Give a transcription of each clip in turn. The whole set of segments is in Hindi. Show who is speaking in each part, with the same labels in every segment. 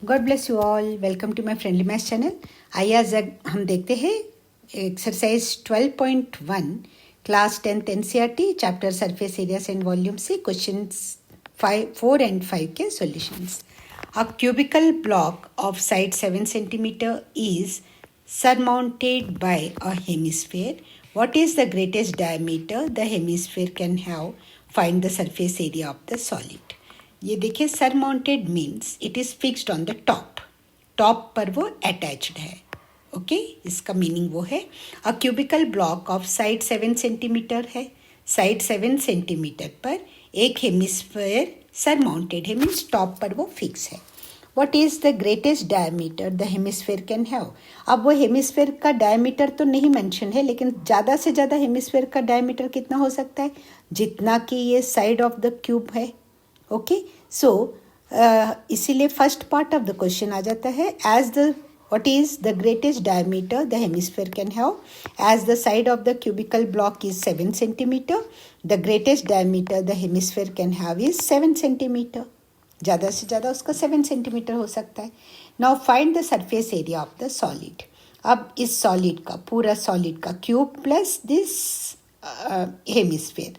Speaker 1: God bless you all. Welcome to my friendly maths channel. आइए आज हम देखते हैं exercise 12.1 class 10th NCERT chapter surface areas and volume से क्वेश्चंस 4 and 5 के solutions. A cubical block of side 7 centimeter is surmounted by a hemisphere. What is the greatest diameter the hemisphere can have? Find the surface area of the solid. ये देखिए, sir mounted means it is fixed on the top. Top पर वो अटैच्ड है। ओके इसका मीनिंग वो है a cubical block of side 7 centimetre है। साइड 7 सेंटीमीटर पर एक हेमिस्फीयर सर माउंटेड है, मीन्स टॉप पर वो फिक्स है। What is the greatest diameter the hemisphere can have. अब वो हेमिस्फीयर का डायमीटर तो नहीं मेंशन है, लेकिन ज़्यादा से ज़्यादा हेमिस्फीयर का डायमीटर कितना हो सकता है, जितना कि ये साइड ऑफ द क्यूब है। ओके सो इसीलिए first part of the question आ जाता है as the what is the greatest diameter the hemisphere can have as the side of the cubical block is 7 centimeter, the greatest diameter the hemisphere can have is 7 centimeter. ज़्यादा से ज़्यादा उसका 7 सेंटीमीटर हो सकता है। Now find the surface area of the solid. अब इस सॉलिड का, पूरा सॉलिड का cube plus this hemisphere.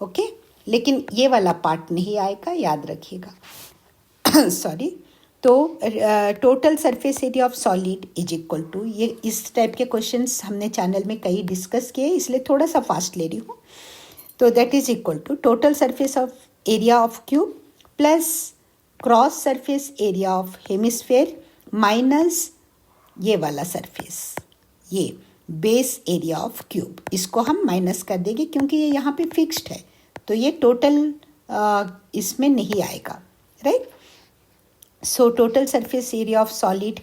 Speaker 1: Okay लेकिन ये वाला पार्ट नहीं आएगा, याद रखिएगा। सॉरी। तो total surface area of solid is equal to, ये इस टाइप के क्वेश्चंस हमने चैनल में कई डिस्कस किए, इसलिए थोड़ा सा फास्ट ले रही हूँ। तो that is equal to total surface of area of cube plus cross surface area of hemisphere minus ये वाला सरफेस, ये बेस एरिया ऑफ क्यूब। इसको हम माइनस कर देंगे क्योंकि ये यहाँ पे फिक्स्ड है, तो ये टोटल इसमें नहीं आएगा, right. So total surface area of solid,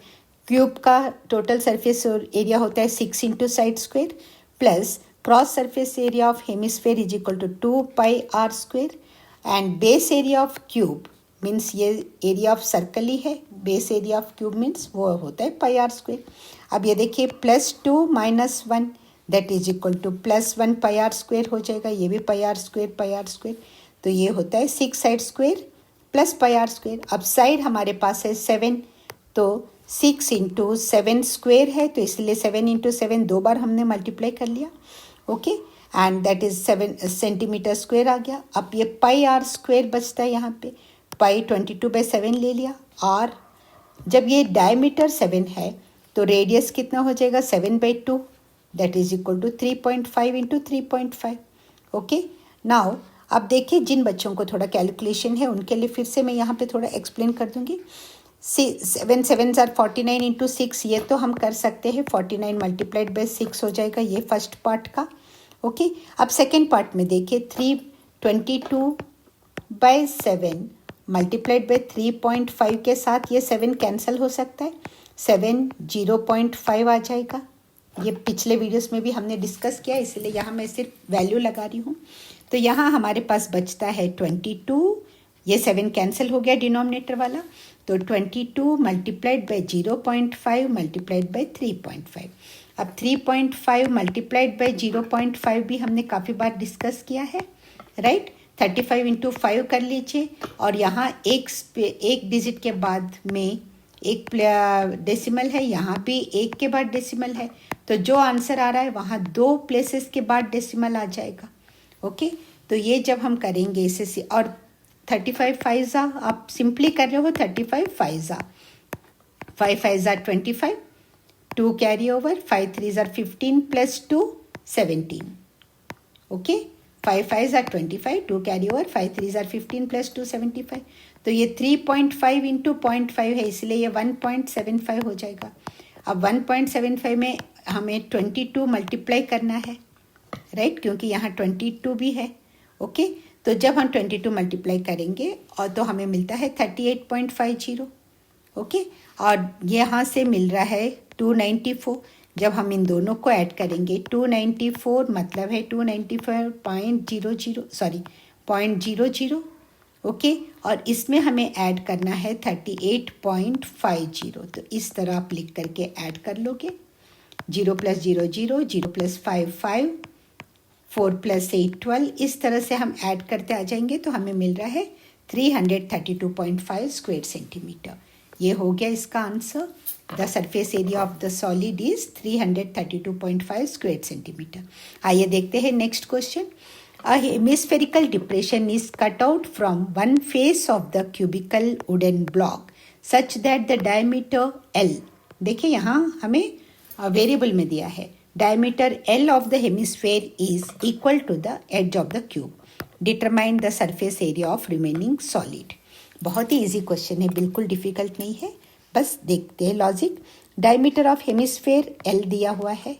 Speaker 1: cube का टोटल सरफेस एरिया होता है 6 into side square plus cross surface area of hemisphere is equal to 2 pi r square and base area of cube means ये एरिया ऑफ सर्कल ही है, base area of cube means वो होता है पाई आर स्क्वेयर। अब ये देखिए +2 - 1 that is equal to +1 pi r square हो जाएगा, ये भी पाई आर स्क्वेयर, तो ये होता है 6 side square plus pi r square. अब साइड हमारे पास है 7, तो 6 इंटू 7 स्क्वेयर है, तो इसलिए 7 इंटू 7 दो बार हमने मल्टीप्लाई कर लिया। Okay and that is 7 centimetre square आ गया। अब ये पाई आर स्क्वेयर बचता है, यहाँ पे पाई 22/7 ले लिया। और जब ये डायमीटर 7 है तो रेडियस कितना हो जाएगा 7/2 that is equal to 3.5 into 3.5। Okay now अब देखिए, जिन बच्चों को थोड़ा कैलकुलेशन है उनके लिए फिर से मैं यहाँ पे थोड़ा एक्सप्लेन कर दूँगी। 7 7s are 49 इंटू 6, ये तो हम कर सकते हैं, 49 मल्टीप्लाइड बाई 6 हो जाएगा, ये फर्स्ट पार्ट का। ओके अब सेकेंड पार्ट में देखिए 322/7 मल्टीप्लाइड बाई 3.5 के साथ ये 7 कैंसिल हो सकता है, 7 0.5 आ जाएगा। ये पिछले वीडियोस में भी हमने डिस्कस किया, इसलिए यहाँ मैं सिर्फ वैल्यू लगा रही हूँ। तो यहाँ हमारे पास बचता है 22, ये 7 कैंसिल हो गया डिनोमिनेटर वाला, तो 22 मल्टीप्लाइड बाई 0.5 मल्टीप्लाइड बाई 3.5। अब 3.5 मल्टीप्लाइड बाई 0.5 भी हमने काफ़ी बार डिस्कस किया है, राइट। 35 इंटू 5 कर लीजिए, और यहाँ एक डिजिट के बाद में एक डेसिमल है, यहाँ भी एक के बाद डेसिमल है, तो जो आंसर आ रहा है वहाँ 2 प्लेसेस के बाद डेसिमल आ जाएगा। ओके तो ये जब हम करेंगे इसे, और 35 5 आप सिंपली कर रहे हो, 35 5 5 5 25, 2 carry over, 5 3 15 plus 2 17। Okay 5 5 25, 2 carry over, 5 3 15 plus 2 75। तो ये 3.5 इंटू 0.5 है, इसलिए ये 1.75 हो जाएगा। अब 1.75 में हमें 22 मल्टीप्लाई करना है, राइट, क्योंकि यहाँ 22 भी है। ओके तो जब हम 22 मल्टीप्लाई करेंगे और तो हमें मिलता है 38.50। ओके और यहाँ से मिल रहा है 294। जब हम इन दोनों को ऐड करेंगे 294 मतलब है 294.00 ओके और इसमें हमें ऐड करना है 38.50। तो इस तरह आप लिख करके ऐड कर लोगे, 0 + 0 0, 0 + 5 5, 4 + 8 12, इस तरह से हम ऐड करते आ जाएंगे, तो हमें मिल रहा है 332.5 स्क्वायर सेंटीमीटर। ये हो गया इसका answer. The surface area of the solid is 332.5 square centimetre. आइए देखते हैं next question. A hemispherical depression is cut out from one face of the cubical wooden block such that the diameter L, देखिए यहाँ हमें वेरिएबल में दिया है, diameter L of the hemisphere is equal to the edge of the cube. Determine the surface area of remaining solid. बहुत ही इजी क्वेश्चन है, बिल्कुल डिफिकल्ट नहीं है, बस देखते हैं logic. Diameter of hemisphere L दिया हुआ है,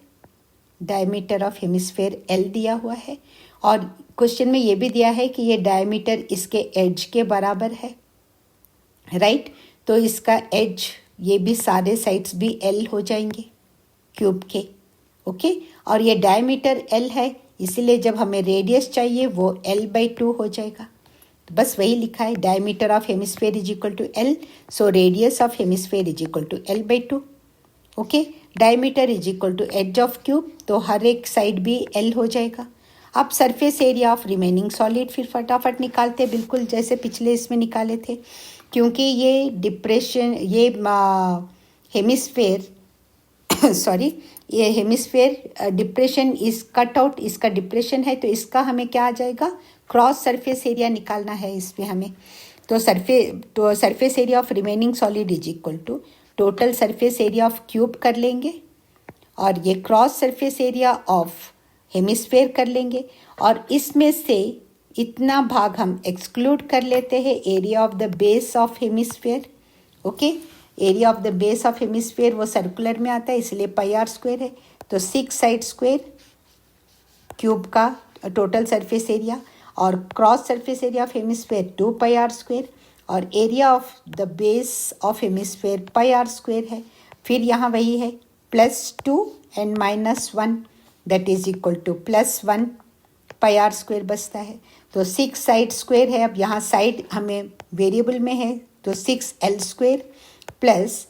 Speaker 1: डायमीटर ऑफ हेमिस्फेयर L दिया हुआ है, और क्वेश्चन में ये भी दिया है कि ये डायमीटर इसके एज के बराबर है, राइट। तो इसका एज, ये भी सारे साइड्स भी L हो जाएंगे क्यूब के, ओके। और ये डायमीटर L है, इसीलिए जब हमें रेडियस चाहिए वो L/2 हो जाएगा। तो बस वही लिखा है, diameter of hemisphere is equal to L, so radius of hemisphere is equal to L/2, okay. Diameter is equal to edge of cube, तो हर एक साइड भी L हो जाएगा। अब surface area of remaining solid फिर फटाफट निकालते, बिल्कुल जैसे पिछले इसमें निकाले थे, क्योंकि ये डिप्रेशन, ये हेमिस्फेयर सॉरी, ये hemisphere depression is cut out, इसका डिप्रेशन है, तो इसका हमें क्या आ जाएगा, क्रॉस सरफेस एरिया निकालना है इसमें हमें। तो surface area of remaining solid is equal to total surface area of cube कर लेंगे, और ये cross surface area of hemisphere कर लेंगे, और इसमें से इतना भाग हम एक्सक्लूड कर लेते हैं, area of the base of hemisphere, okay. Area of the base of hemisphere वो सर्कुलर में आता है, इसलिए πr² है, तो 6 साइड स्क्वेयर क्यूब का टोटल सरफेस एरिया, और cross surface area of hemisphere 2πr², और area of the base of hemisphere πr² है। फिर यहाँ वही है +2 and -1 that is equal to +1 πr² बचता है। तो 6 साइड स्क्वेयर है, अब यहाँ साइड हमें वेरिएबल में है, तो 6L² प्लस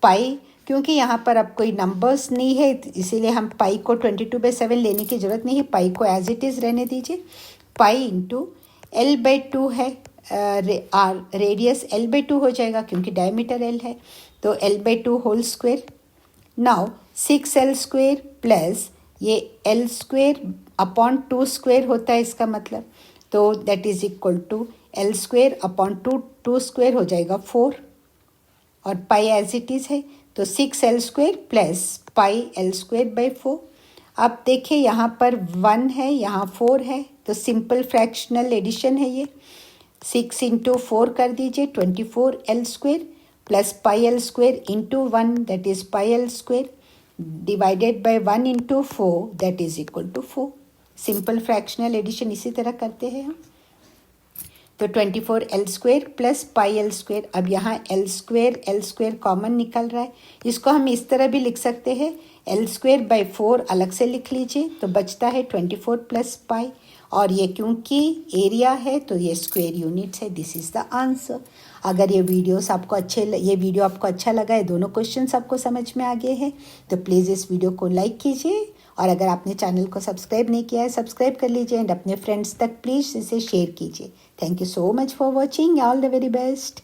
Speaker 1: पाई, क्योंकि यहाँ पर अब कोई नंबर्स नहीं है इसीलिए हम पाई को 22/7 लेने की ज़रूरत नहीं है, पाई को एज इट इज़ रहने दीजिए। पाई इंटू L/2 है, रेडियस L/2 हो जाएगा क्योंकि डायमीटर L है, तो L/2 whole square. Now 6L² plus ये L² अपॉन 2 स्क्वेयर होता है इसका मतलब, तो that is equal to L² upon 2 square हो जाएगा 4, और पाई एज इट इज़ है, तो 6L² प्लस πL²/4। अब देखिए यहाँ पर 1 है, यहाँ 4 है, तो सिंपल फ्रैक्शनल एडिशन है ये। 6 इंटू 4 कर दीजिए, 24L² plus πL² into 1 that is πL² divided by 1 into 4 that is equal to 4। Simple fractional addition इसी तरह करते हैं हम। तो 24L² प्लस πL², अब यहाँ L² कॉमन निकल रहा है, इसको हम इस तरह भी लिख सकते हैं, L²/4 अलग से लिख लीजिए, तो बचता है 24 प्लस पाई, और ये क्योंकि एरिया है तो ये स्क्वायर यूनिट्स है। This is the answer. अगर ये वीडियो आपको अच्छा लगा है, दोनों क्वेश्चंस आपको समझ में आ गए हैं, तो प्लीज़ इस वीडियो को लाइक कीजिए, और अगर आपने चैनल को सब्सक्राइब नहीं किया है सब्सक्राइब कर लीजिए, एंड अपने फ्रेंड्स तक प्लीज़ इसे शेयर कीजिए। Thank you so much for watching, all the very best.